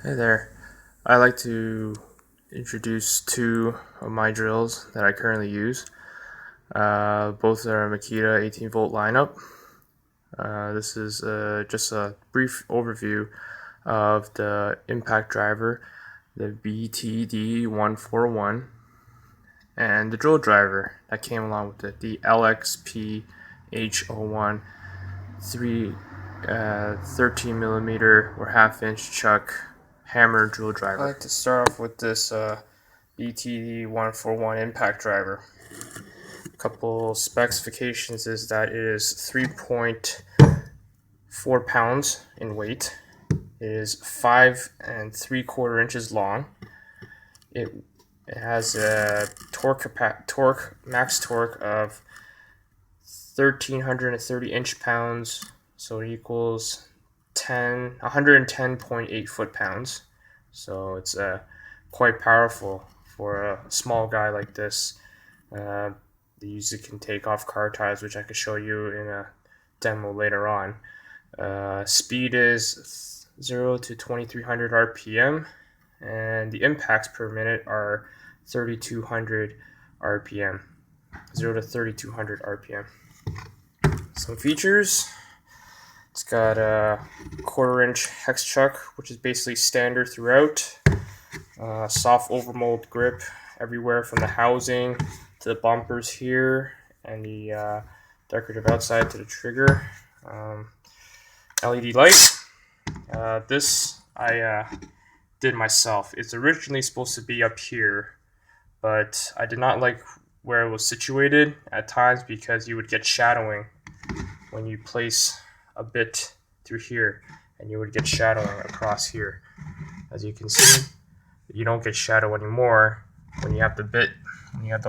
Hey there. I like to introduce two of my drills that I currently use. Both are Makita 18V lineup. This is just a brief overview of the impact driver, the BTD141, and the drill driver that came along with it, the LXPH01 13mm or half-inch chuck hammer drill driver. I like to start off with this BTD141 impact driver. A couple specifications is that it is 3.4 pounds in weight. It is 5 3/4 inches long. It has a max torque of 1,330 inch-pounds, so it equals 110.8 foot-pounds. So it's quite powerful for a small guy like this. They usually can take off car tires, which I could show you in a demo later on. Speed is 0 to 2300 RPM, and the impacts per minute are 3200 RPM. 0 to 3200 RPM. Some features: it's got a 1/4 inch hex chuck, which is basically standard throughout. Soft overmold grip everywhere from the housing to the bumpers here, and the decorative outside to the trigger. LED light. This I did myself. It's originally supposed to be up here, but I did not like where it was situated at times because you would get shadowing when you place a bit through here, and you would get shadowing across here. As you can see, you don't get shadow anymore when you have the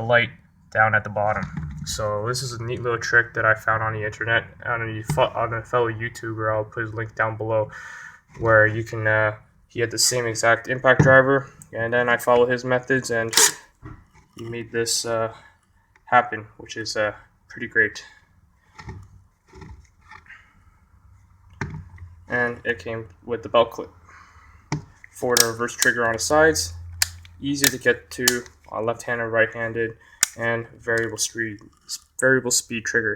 light down at the bottom. So this is a neat little trick that I found on the internet on a fellow YouTuber. I'll put his link down below, where you can he had the same exact impact driver, and then I followed his methods, and he made this happen, which is pretty great. And it came with the belt clip, forward and reverse trigger on the sides, easy to get to left-handed, right-handed, and variable speed trigger.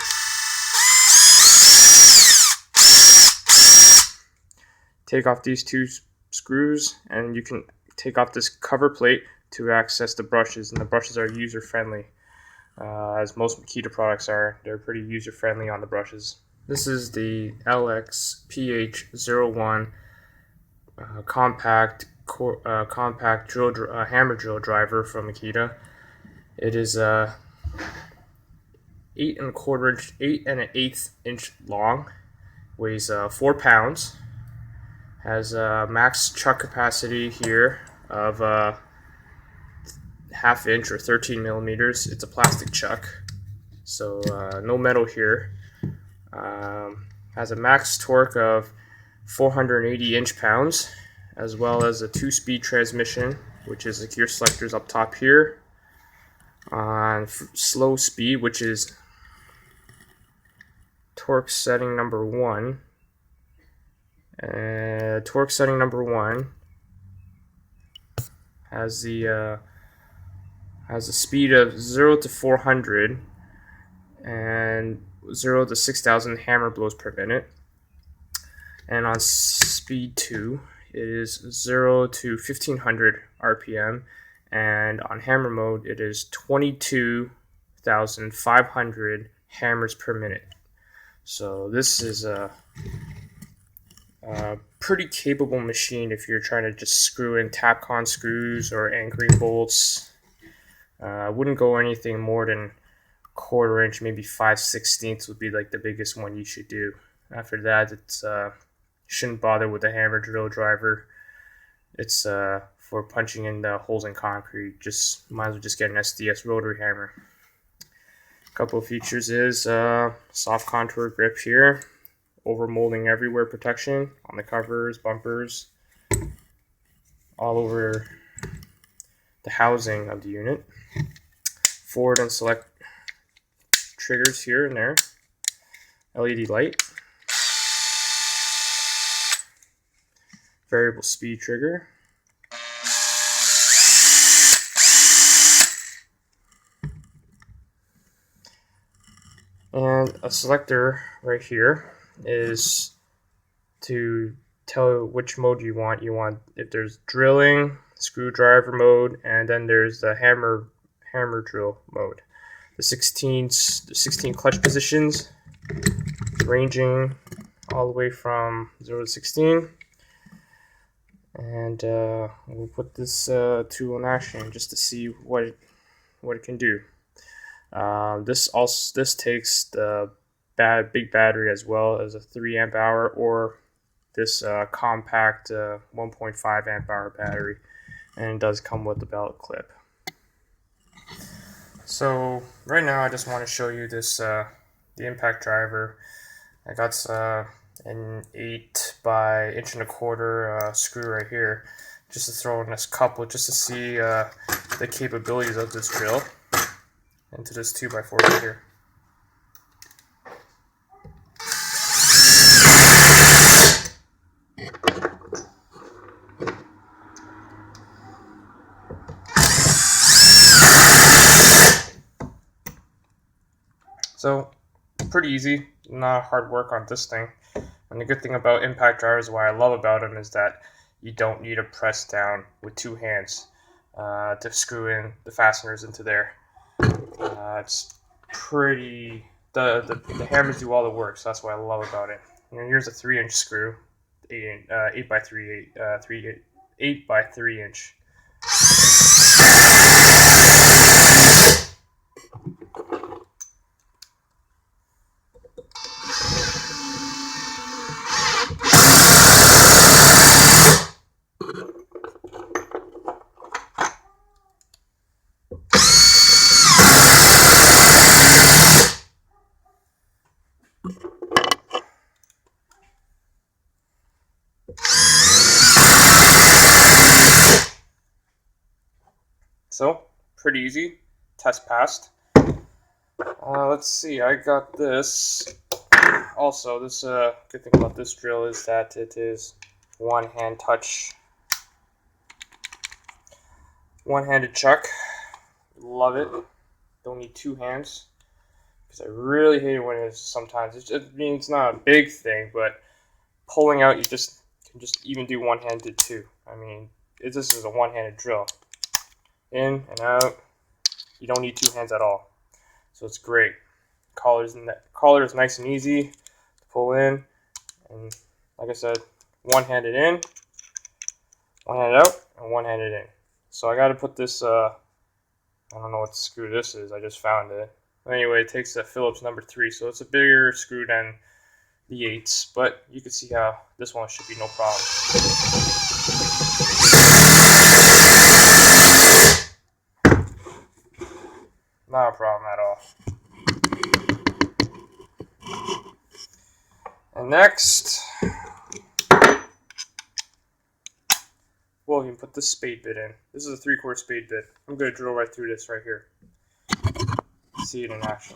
Take off these two screws, and you can take off this cover plate to access the brushes, and the brushes are user-friendly, as most Makita products are. They're pretty user-friendly on the brushes. This is the LXPH01 compact hammer drill driver from Makita. It is 8 1/8 inch long, weighs 4 pounds, has a max chuck capacity here of ½ inch or 13 millimeters. It's a plastic chuck, so no metal here. Has a max torque of 480 inch-pounds, as well as a 2-speed transmission, which is the gear selectors up top here. On slow speed, which is torque setting number 1. Torque setting number 1 has the speed of 0 to 400 and 0 to 6,000 hammer blows per minute. And on speed 2 it is 0 to 1500 RPM, and on hammer mode it is 22,500 hammers per minute. So this is a pretty capable machine if you're trying to just screw in Tapcon screws or anchoring bolts. I wouldn't go anything more than 1/4 inch, maybe 5/16 would be like the biggest one you should do. After that, it's shouldn't bother with the hammer drill driver. It's for punching in the holes in concrete. Just might as well just get an SDS rotary hammer. A couple of features is soft contour grip here, over molding everywhere protection on the covers, bumpers, all over the housing of the unit. Forward and select triggers here and there. LED light. variable speed trigger. And a selector right here is to tell which mode you want. You want, if there's drilling, screwdriver mode, and then there's the hammer drill mode. The 16 clutch positions, ranging all the way from 0 to 16. And we'll put this tool in action just to see what it can do. This takes the big battery as well as a 3 amp hour, or this compact 1.5 amp hour battery, and it does come with the belt clip. So right now I just want to show you this the impact driver. I got an 8 by 1.25 inch screw right here, just to throw in this couple, just to see the capabilities of this drill into this 2x4 right here. So pretty easy, not hard work on this thing. And the good thing about impact drivers, what I love about them, is that you don't need to press down with 2 hands to screw in the fasteners into there. It's pretty, the hammers do all the work, so that's what I love about it. And here's a 3-inch screw, 8 by 3 inch. So, pretty easy. Test passed. Let's see, I got this. Also, this good thing about this drill is that it is one-hand touch. One-handed chuck. Love it. Don't need 2 hands. Because I really hate it when it's sometimes. I mean, it's not a big thing, but pulling out, you can just even do one-handed too. I mean, this is a one-handed drill. In and out. You don't need 2 hands at all. So it's great. Collar is nice and easy to pull in. And like I said, one-handed in, one-handed out, and one-handed in. So I got to put this, I don't know what screw this is. I just found it. But anyway, it takes a Phillips number 3. So it's a bigger screw than the 8s. But you can see how this one should be no problem. Not a problem at all. And next, well, you can put this spade bit in. This is a 3/4 spade bit. I'm going to drill right through this right here. See it in action.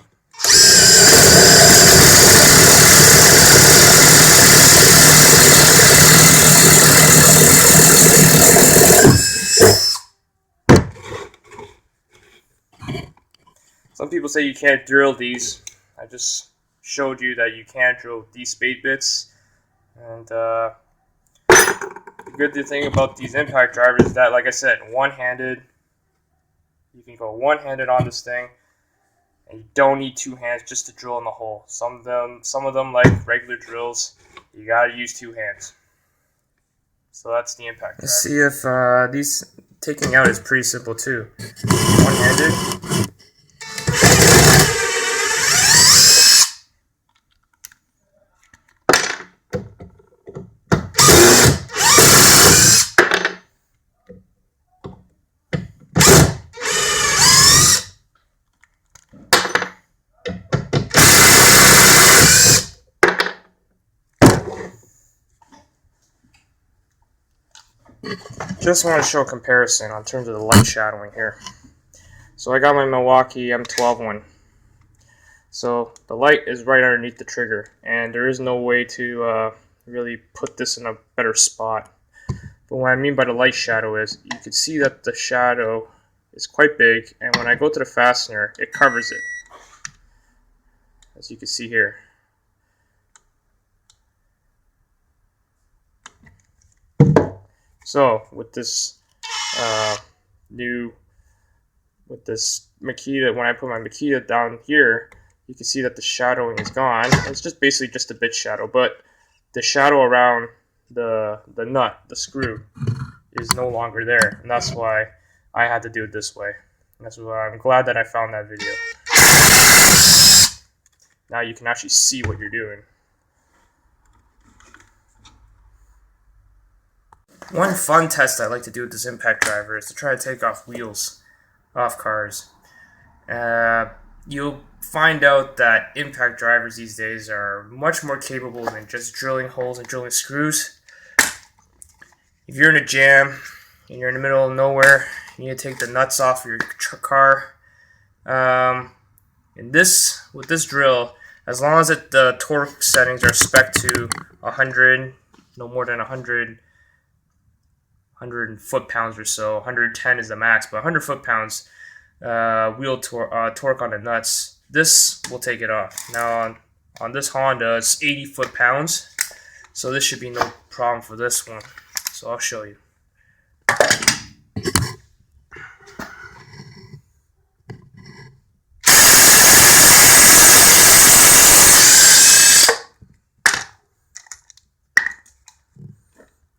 Some people say you can't drill these. I just showed you that you can drill these spade bits. And the good thing about these impact drivers is that, like I said, one-handed. You can go one-handed on this thing, and you don't need 2 hands just to drill in the hole. Some of them, like regular drills, you gotta use 2 hands. So that's the impact driver. Let's see if these taking out is pretty simple too. One-handed. Just want to show a comparison on terms of the light shadowing here. So I got my Milwaukee M12 one. So the light is right underneath the trigger, and there is no way to really put this in a better spot. But what I mean by the light shadow is you can see that the shadow is quite big, and when I go to the fastener, it covers it, as you can see here. So with this Makita, when I put my Makita down here, you can see that the shadowing is gone. It's just basically just a bit shadow, but the shadow around the nut, the screw, is no longer there, and that's why I had to do it this way. And that's why I'm glad that I found that video. Now you can actually see what you're doing. One fun test I like to do with this impact driver is to try to take off wheels off cars. You'll find out that impact drivers these days are much more capable than just drilling holes and drilling screws. If you're in a jam and you're in the middle of nowhere, you need to take the nuts off your car. With this drill, as long as the torque settings are spec to 100, no more than 100 foot-pounds or so. 110 is the max, but 100 foot-pounds wheel torque on the nuts, this will take it off. Now on this Honda, it's 80 foot-pounds, so this should be no problem for this one. So I'll show you.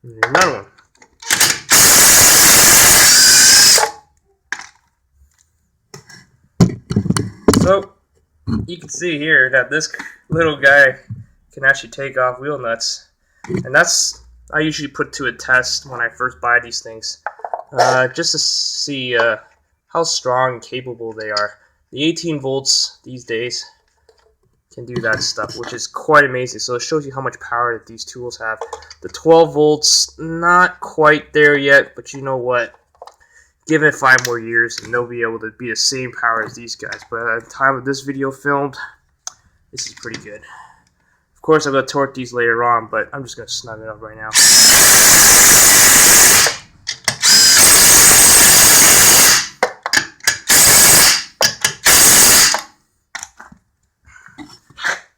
Another one. So you can see here that this little guy can actually take off wheel nuts, and I usually put to a test when I first buy these things, just to see how strong and capable they are. The 18 volts these days can do that stuff, which is quite amazing. So it shows you how much power that these tools have. The 12 volts, not quite there yet, but you know what? Give it 5 more years and they'll be able to be the same power as these guys. But at the time of this video filmed, this is pretty good. Of course, I'm going to torque these later on, but I'm just going to snug it up right now.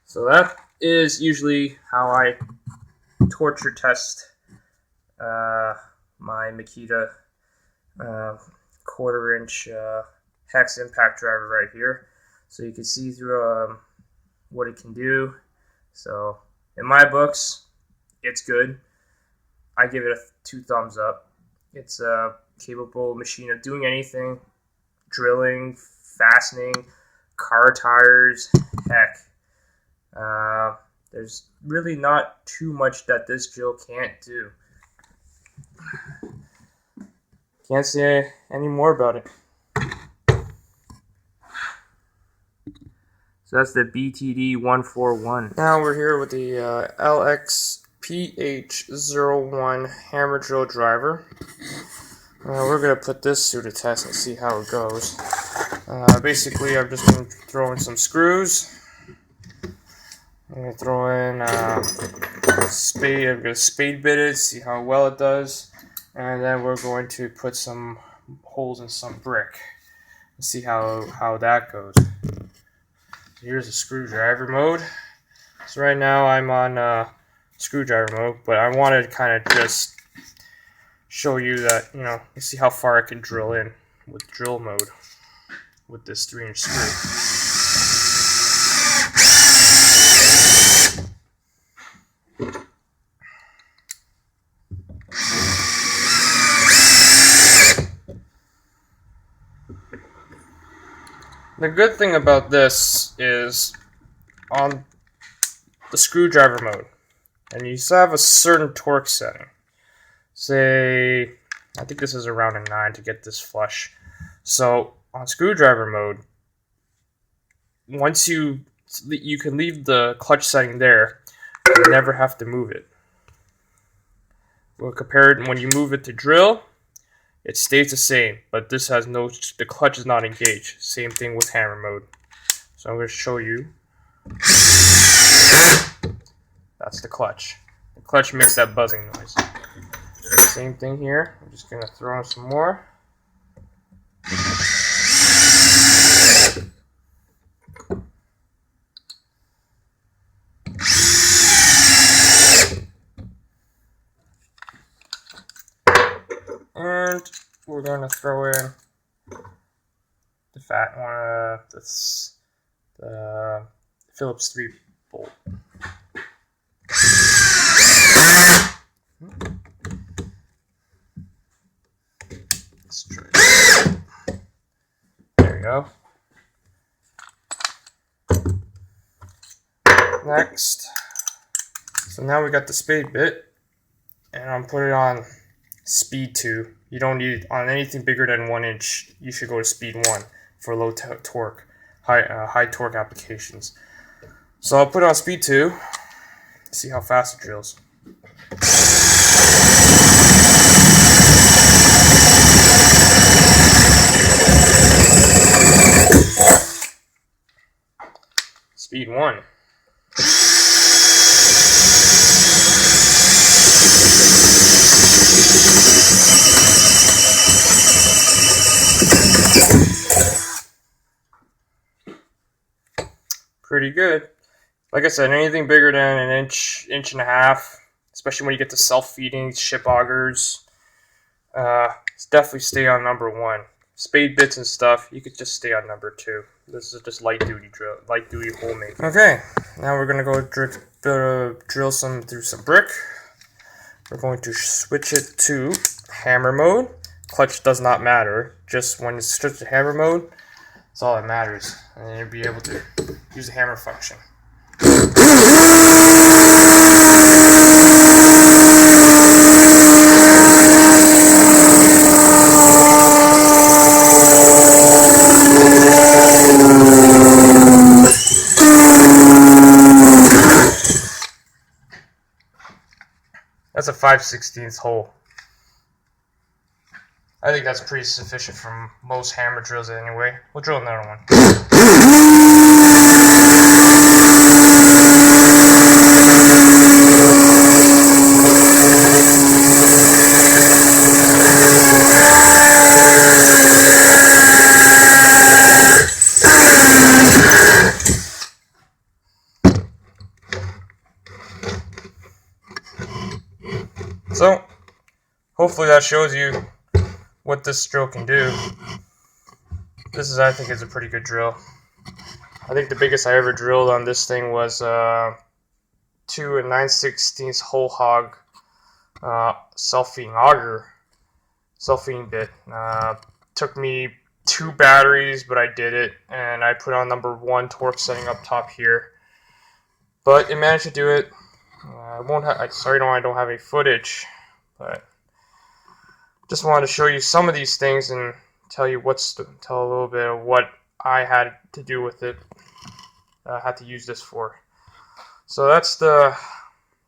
So that is usually how I torture test my Makita 1/4 inch hex impact driver right here. So you can see through what it can do. So in my books, it's good. I give it 2 thumbs up. It's a capable machine of doing anything: drilling, fastening, car tires, heck. There's really not too much that this drill can't do. Can't say any more about it. So that's the BTD141. Now we're here with the LXPH01 hammer drill driver. We're going to put this through the test and see how it goes. Basically, I'm just going to throw in some screws. I'm going to throw in spade. I'm going to spade bit it, see how well it does. And then we're going to put some holes in some brick and see how that goes. Here's the screwdriver mode. So right now I'm on screwdriver mode, but I wanted to kind of just show you that, you see how far I can drill in with drill mode with this 3-inch screw. The good thing about this is on the screwdriver mode, and you still have a certain torque setting. Say, I think this is around a 9 to get this flush. So on screwdriver mode, once you can leave the clutch setting there, you never have to move it. Well, compared when you move it to drill, it stays the same, but this has the clutch is not engaged. Same thing with hammer mode. So I'm going to show you. That's the clutch. The clutch makes that buzzing noise. Same thing here. I'm just gonna throw in some more. And we're gonna throw in the fat one, the Phillips 3 bolt. Let's try it. There we go. Next, so now we got the spade bit, and I'm putting it on speed 2. You don't need on anything bigger than 1 inch. You should go to speed 1 for low torque, high torque applications. So I'll put it on speed 2. See how fast it drills. Speed 1. Pretty good. Like I said, anything bigger than an inch, inch and a half, especially when you get to self-feeding ship augers, definitely stay on number 1. Spade bits and stuff, you could just stay on number 2. This is just light duty hole making. Okay, now we're gonna go drill through some brick. We're going to switch it to hammer mode. Clutch does not matter. Just when it's switched to hammer mode, that's all that matters, and you'll be able to use the hammer function. That's a 5/16 hole. I think that's pretty sufficient for most hammer drills anyway. We'll drill another one. So, hopefully that shows you what this drill can do. I think, is a pretty good drill. I think the biggest I ever drilled on this thing was 2 9/16 whole hog self-feeding auger, self-feeding bit. Took me 2 batteries, but I did it, and I put on number 1 torque setting up top here. But it managed to do it. I don't have any footage, but just wanted to show you some of these things and tell a little bit of what I had to do with it. I had to use this for. So that's the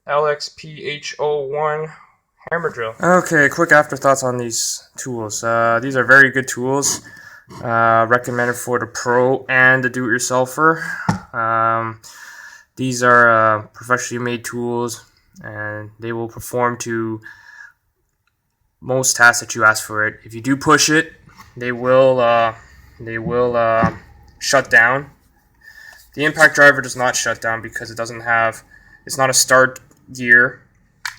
LXPH01 hammer drill. Okay, quick afterthoughts on these tools. These are very good tools. Recommended for the pro and the do-it-yourselfer. These are professionally made tools, and they will perform to most tasks that you ask for it. If you do push it, they will shut down. The impact driver does not shut down because it's not a start gear,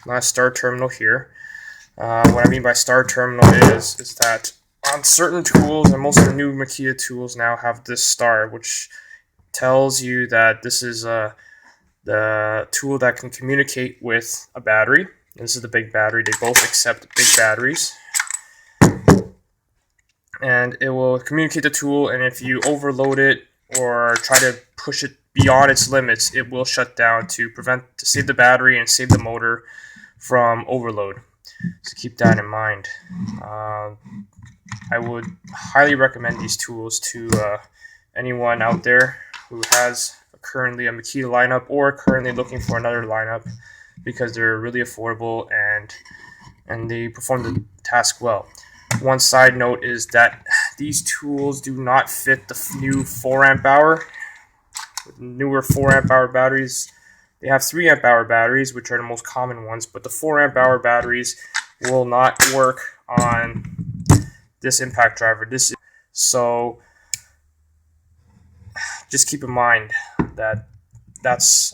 not a start terminal here. What I mean by start terminal is that on certain tools, and most of the new Makita tools now have this star, which tells you that this is the tool that can communicate with a battery. This is the big battery. They both accept big batteries. And it will communicate the tool, and if you overload it or try to push it beyond its limits, it will shut down to save the battery and save the motor from overload. So keep that in mind. I would highly recommend these tools to anyone out there who has currently a Makita lineup or currently looking for another lineup, because they're really affordable and they perform the task well. One side note is that these tools do not fit the new 4 amp hour. Newer 4 amp hour batteries, they have 3 amp hour batteries, which are the most common ones, but the 4 amp hour batteries will not work on this impact driver. So just keep in mind that that's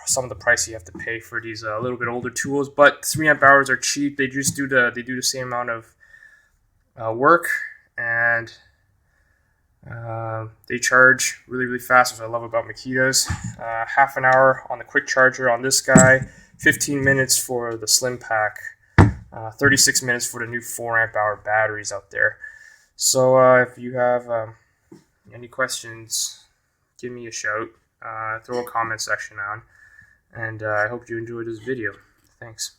some of the price you have to pay for these a little bit older tools. But 3 amp hours are cheap. They just do the same amount of work, and they charge really fast, which I love about Makitas. Half an hour on the quick charger on this guy, 15 minutes for the slim pack, 36 minutes for the new 4 amp hour batteries out there. So if you have any questions, give me a shout. Throw a comment section on, and I hope you enjoyed this video. Thanks.